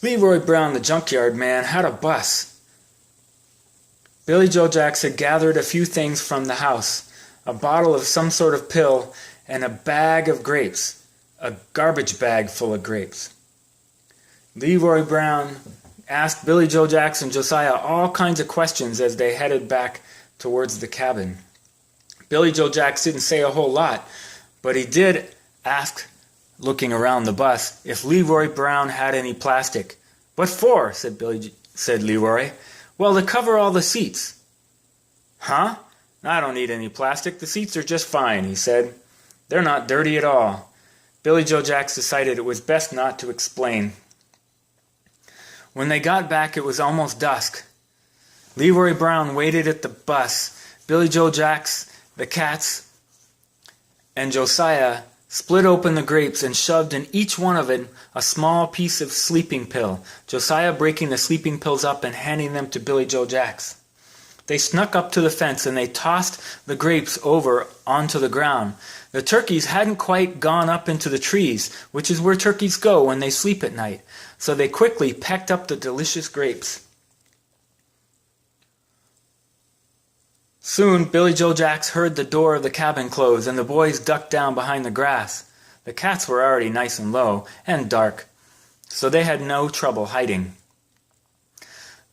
Leroy Brown, the junkyard man, had a bus. Billy Joe Jacks had gathered a few things from the house, a bottle of some sort of pill, and a bag of grapes, a garbage bag full of grapes. Leroy Brown asked Billy Joe Jacks and Josiah all kinds of questions as they headed back towards the cabin. Billy Joe Jacks didn't say a whole lot, but he did ask, looking around the bus, if Leroy Brown had any plastic. "What for?" said Leroy. "Well, to cover all the seats." "Huh? I don't need any plastic. The seats are just fine," he said. "They're not dirty at all." Billy Joe Jacks decided it was best not to explain. When they got back, it was almost dusk. Leroy Brown waited at the bus. Billy Joe Jacks, the cats, and Josiah split open the grapes and shoved in each one of it a small piece of sleeping pill, Josiah breaking the sleeping pills up and handing them to Billy Joe Jacks. They snuck up to the fence and they tossed the grapes over onto the ground. The turkeys hadn't quite gone up into the trees, which is where turkeys go when they sleep at night, so they quickly pecked up the delicious grapes. Soon Billy Joe Jacks heard the door of the cabin close, and the boys ducked down behind the grass. The cats were already nice and low and dark, so they had no trouble hiding.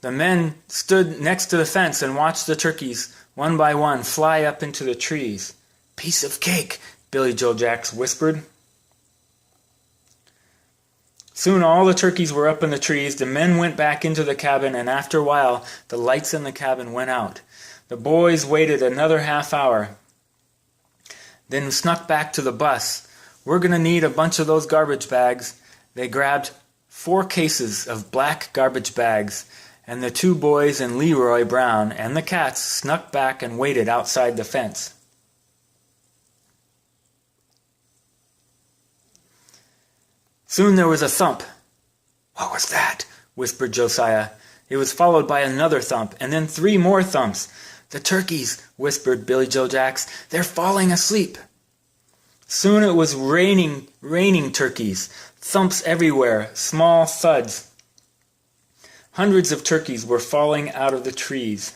The men stood next to the fence and watched the turkeys, one by one, fly up into the trees. "Piece of cake," Billy Joe Jacks whispered. Soon all the turkeys were up in the trees. The men went back into the cabin, and after a while the lights in the cabin went out. The boys waited another half hour, then snuck back to the bus. "We're going to need a bunch of those garbage bags." They grabbed 4 cases of black garbage bags, and the 2 boys and Leroy Brown and the cats snuck back and waited outside the fence. Soon there was a thump. "What was that?" whispered Josiah. It was followed by another thump, and then 3 more thumps. "The turkeys," whispered Billy Joe Jacks. "They're falling asleep." Soon it was raining turkeys. Thumps everywhere, small thuds. Hundreds of turkeys were falling out of the trees.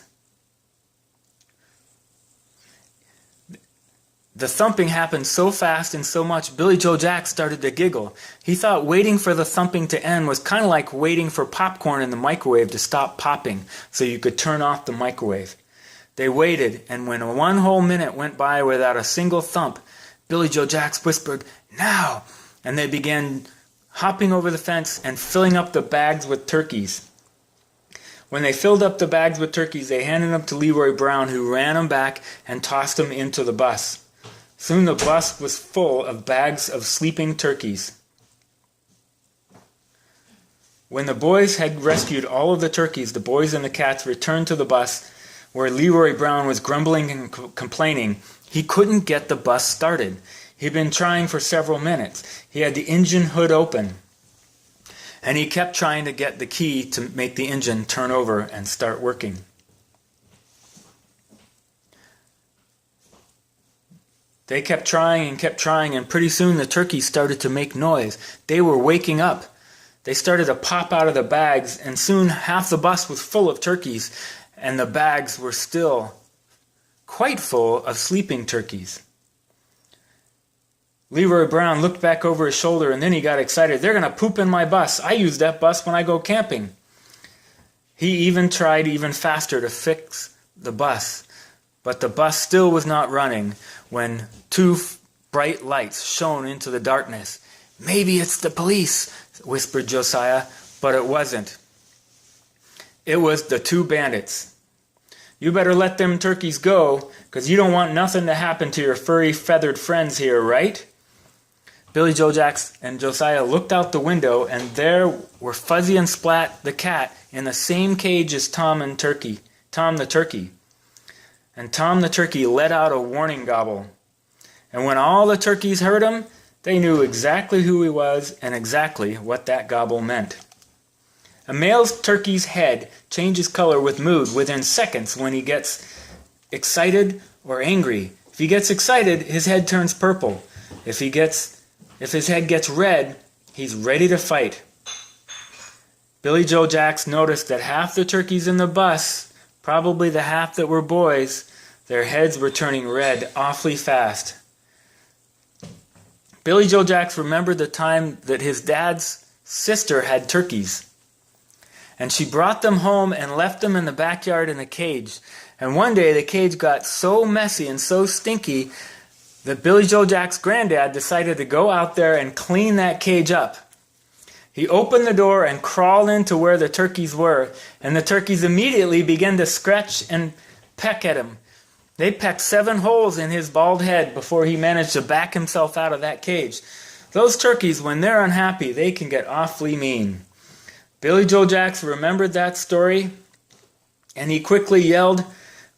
The thumping happened so fast and so much, Billy Joe Jacks started to giggle. He thought waiting for the thumping to end was kind of like waiting for popcorn in the microwave to stop popping so you could turn off the microwave. They waited, and when 1 whole minute went by without a single thump, Billy Joe Jacks whispered, "Now!" And they began hopping over the fence and filling up the bags with turkeys. When they filled up the bags with turkeys, they handed them to Leroy Brown, who ran them back and tossed them into the bus. Soon the bus was full of bags of sleeping turkeys. When the boys had rescued all of the turkeys, the boys and the cats returned to the bus, where Leroy Brown was grumbling and complaining. He couldn't get the bus started. He'd been trying for several minutes. He had the engine hood open, and he kept trying to get the key to make the engine turn over and start working. They kept trying, and pretty soon the turkeys started to make noise. They were waking up. They started to pop out of the bags, and soon half the bus was full of turkeys, and the bags were still quite full of sleeping turkeys. Leroy Brown looked back over his shoulder, and then he got excited. "They're going to poop in my bus. I use that bus when I go camping." He even tried even faster to fix the bus, but the bus still was not running when 2 bright lights shone into the darkness. "Maybe it's the police," whispered Josiah, but it wasn't. It was the 2 bandits. "You better let them turkeys go, 'cause you don't want nothing to happen to your furry feathered friends here, right?" Billy Joe Jacks and Josiah looked out the window, and there were Fuzzy and Splat the cat in the same cage as Tom the turkey. And Tom the turkey let out a warning gobble. And when all the turkeys heard him, they knew exactly who he was and exactly what that gobble meant. A male turkey's head changes color with mood within seconds when he gets excited or angry. If he gets excited, his head turns purple. If his head gets red, he's ready to fight. Billy Joe Jacks noticed that half the turkeys in the bus, probably the half that were boys, their heads were turning red awfully fast. Billy Joe Jacks remembered the time that his dad's sister had turkeys. And she brought them home and left them in the backyard in a cage. And one day the cage got so messy and so stinky that Billy Joe Jack's granddad decided to go out there and clean that cage up. He opened the door and crawled into where the turkeys were, and the turkeys immediately began to scratch and peck at him. They pecked 7 holes in his bald head before he managed to back himself out of that cage. Those turkeys, when they're unhappy, they can get awfully mean. Billy Joe Jacks remembered that story, and he quickly yelled,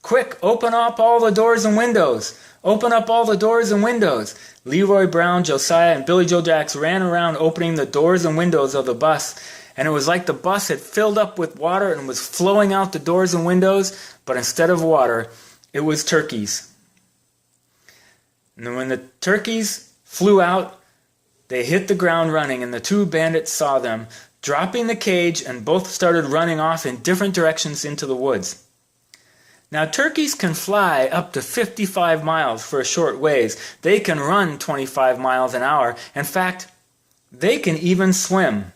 "Quick, open up all the doors and windows! Open up all the doors and windows!" Leroy Brown, Josiah, and Billy Joe Jacks ran around opening the doors and windows of the bus, and it was like the bus had filled up with water and was flowing out the doors and windows, but instead of water, it was turkeys. And when the turkeys flew out, they hit the ground running, and the 2 bandits saw them, dropping the cage, and both started running off in different directions into the woods. Now, turkeys can fly up to 55 miles for a short ways. They can run 25 miles an hour. In fact, they can even swim.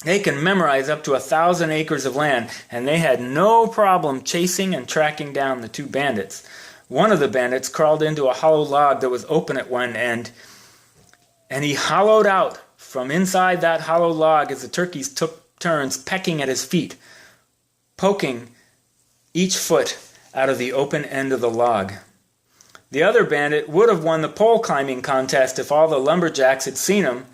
They can memorize up to 1,000 acres of land, and they had no problem chasing and tracking down the 2 bandits. One of the bandits crawled into a hollow log that was open at one end, and he hollowed out from inside that hollow log as the turkeys took turns pecking at his feet, poking each foot out of the open end of the log. The other bandit would have won the pole climbing contest if all the lumberjacks had seen him.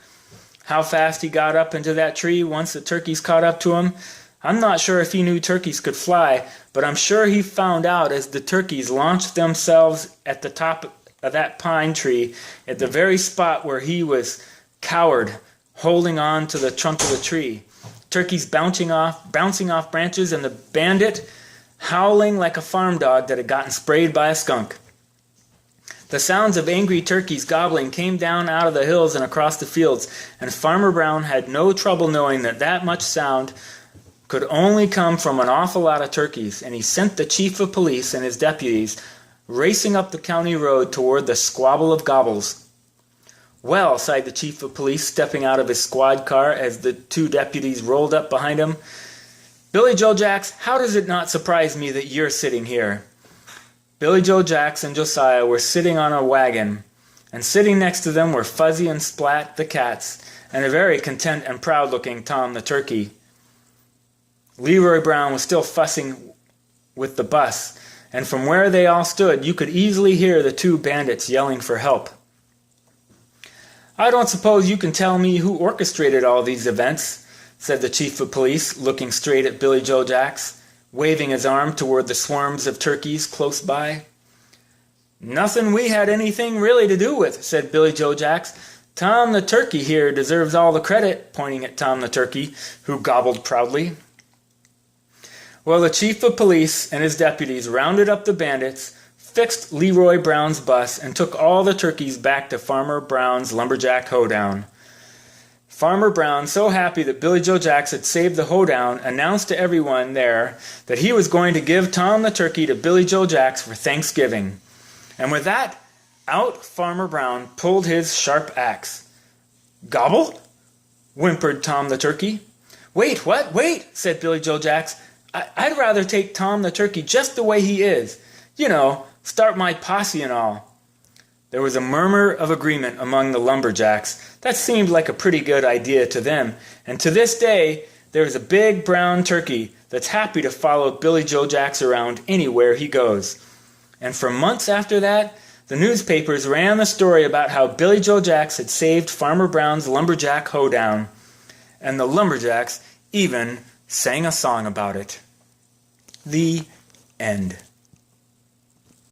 How fast he got up into that tree once the turkeys caught up to him, I'm not sure if he knew turkeys could fly, but I'm sure he found out as the turkeys launched themselves at the top of that pine tree at the very spot where he was cowered, holding on to the trunk of the tree. Turkeys bouncing off branches, and the bandit howling like a farm dog that had gotten sprayed by a skunk. The sounds of angry turkeys gobbling came down out of the hills and across the fields, and Farmer Brown had no trouble knowing that that much sound could only come from an awful lot of turkeys, and he sent the chief of police and his deputies racing up the county road toward the squabble of gobbles. "Well," sighed the chief of police, stepping out of his squad car as the 2 deputies rolled up behind him, "Billy Joe Jacks, how does it not surprise me that you're sitting here?" Billy Joe Jacks and Josiah were sitting on a wagon, and sitting next to them were Fuzzy and Splat the cats, and a very content and proud-looking Tom the turkey. Leroy Brown was still fussing with the bus, and from where they all stood, you could easily hear the 2 bandits yelling for help. "I don't suppose you can tell me who orchestrated all these events," said the chief of police, looking straight at Billy Joe Jacks, waving his arm toward the swarms of turkeys close by. "Nothing we had anything really to do with," said Billy Joe Jacks. "Tom the turkey here deserves all the credit," pointing at Tom the turkey, who gobbled proudly. Well, the chief of police and his deputies rounded up the bandits, fixed Leroy Brown's bus, and took all the turkeys back to Farmer Brown's lumberjack hoedown. Farmer Brown, so happy that Billy Joe Jacks had saved the hoedown, announced to everyone there that he was going to give Tom the turkey to Billy Joe Jacks for Thanksgiving. And with that, out Farmer Brown pulled his sharp axe. "Gobble?" whimpered Tom the turkey. "Wait, what? Wait," said Billy Joe Jacks. I'd rather take Tom the turkey just the way he is. You know, start my posse and all." There was a murmur of agreement among the lumberjacks. That seemed like a pretty good idea to them, and to this day there is a big brown turkey that's happy to follow Billy Joe Jacks around anywhere he goes. And for months after that, the newspapers ran the story about how Billy Joe Jacks had saved Farmer Brown's lumberjack hoedown, and the lumberjacks even sang a song about it. The end.